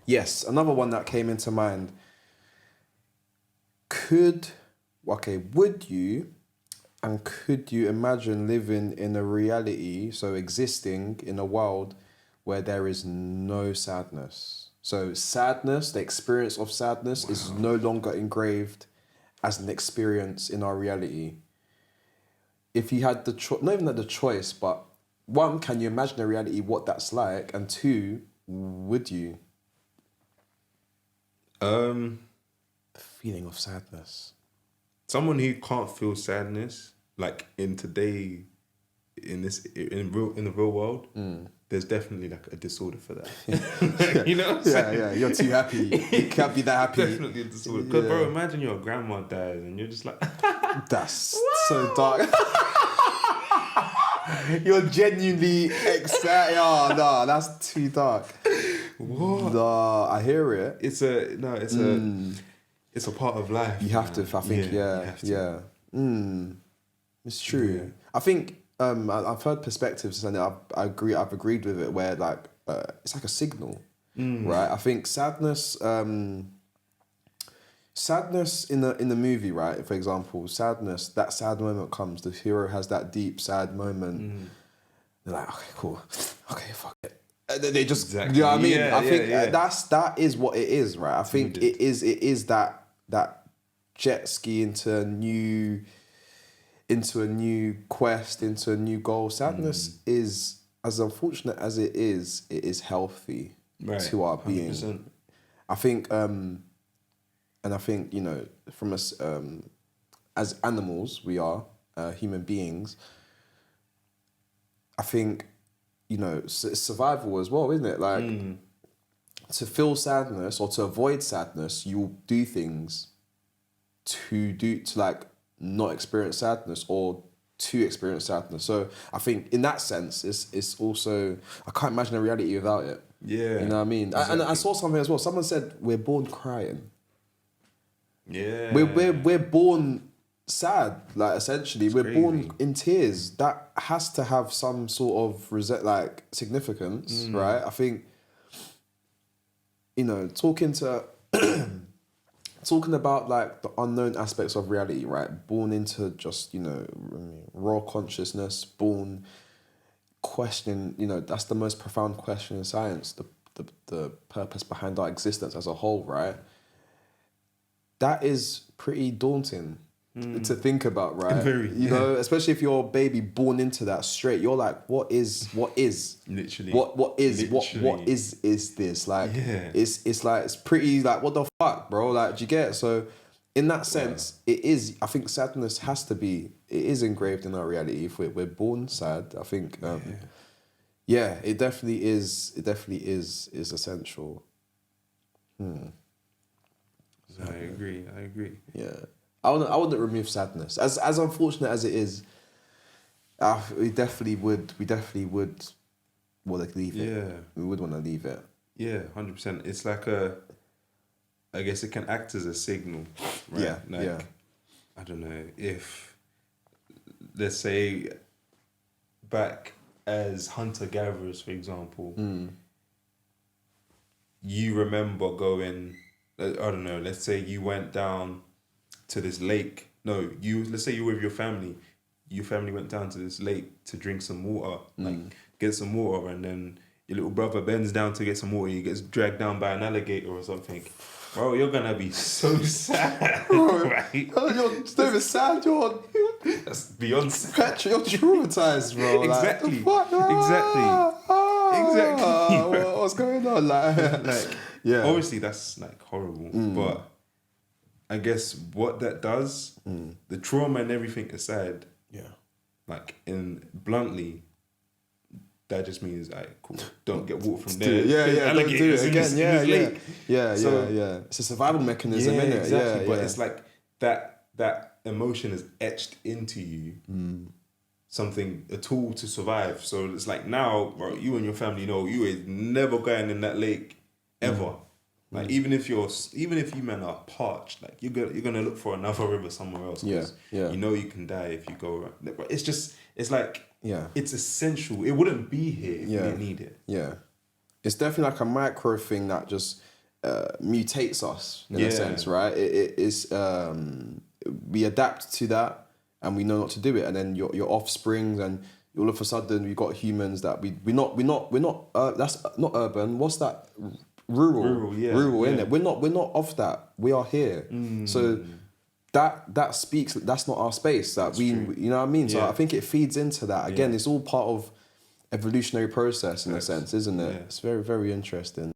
Yes, another one that came into mind. Would you and could you imagine living in a reality, so existing in a world where there is no sadness? So sadness, the experience of sadness is no longer engraved as an experience in our reality. If you had the choice, not even the choice, but one, can you imagine a reality, what that's like? And two, would you? The feeling of sadness. Someone who can't feel sadness, like in today, in the real world, there's definitely like a disorder for that. You know what I'm saying? Yeah, you're too happy. You can't be that happy. Definitely a disorder. Because bro, imagine your grandma dies and you're just like, that's so dark. You're genuinely excited. Oh no, that's too dark. what? No, I hear it. It's a part of life. You have to. I think. Yeah. It's true. Yeah. I think I've heard perspectives and I agree. I've agreed with it. Where like it's like a signal, right? I think sadness. Sadness in the movie, right? For example, sadness. That sad moment comes. The hero has that deep sad moment. They're like, okay, cool. Okay, fuck it. And then they just, exactly. You know what I mean? I think that is what it is, right? I think it is that jet ski into a new quest, into a new goal. Sadness is, as unfortunate as it is healthy to our 100%. Being. I think, and I think, you know, from us as animals, we are human beings. I think, you know, it's survival as well, isn't it? Like, to feel sadness or to avoid sadness, you'll do things to like not experience sadness or to experience sadness. So I think in that sense, it's also, I can't imagine a reality without it. Yeah. You know what I mean? Exactly. And I saw something as well. Someone said we're born crying. Yeah. We're born sad, like essentially. It's we're crazy. Born in tears. That has to have some sort of significance, right? I think, you know, talking about like the unknown aspects of reality, right? Born into just, you know, raw consciousness, born questioning, you know, that's the most profound question in science, the purpose behind our existence as a whole, right? That is pretty daunting to think about, right? You know, especially if you're a baby born into that straight, you're like, what is literally what is this? Like, it's like, it's pretty like, what the fuck, bro? Like, do you get it? So in that sense, it is, I think sadness has to be, it is engraved in our reality. If we're born sad, I think, it definitely is essential. I agree. Yeah, I wouldn't remove sadness. As unfortunate as it is, we definitely would want to leave it. Yeah, we would want to leave it. Yeah, 100%. It's like I guess it can act as a signal, right? Yeah, like, I don't know, if, let's say, back as hunter-gatherers, for example, you remember going, I don't know, let's say you went down to this lake. No, let's say you were with your family. Your family went down to this lake to drink some water, like get some water, and then your little brother bends down to get some water. He gets dragged down by an alligator or something. Bro, you're gonna be so sad, right? You're so sad, John. That's beyond sad. You're traumatized, bro. Exactly. Like, Exactly. What's going on? Like, yeah. Obviously, that's like horrible, but I guess what that does, the trauma and everything aside, like, bluntly, that just means, like, cool, don't get water from there. Don't do it again. Yeah. So, it's a survival mechanism, isn't it? Exactly. But it's like that emotion is etched into you. Something, a tool to survive. So it's like, now, bro, you and your family know you is never going in that lake ever. Like, even if you men are parched, like, you're gonna look for another river somewhere else. You know you can die if you go around. But it's it's essential. It wouldn't be here if you didn't need it. Yeah, it's definitely like a micro thing that just mutates us in a sense, right? It is we adapt to that and we know not to do it, and then your offsprings, and all of a sudden we got humans that we're not that's not urban. What's that? Rural, in it. We're not off that. We are here. So that speaks. That's not our space. You know what I mean. So I think it feeds into that. Again, it's all part of evolutionary process in a sense, isn't it? It's very, very interesting.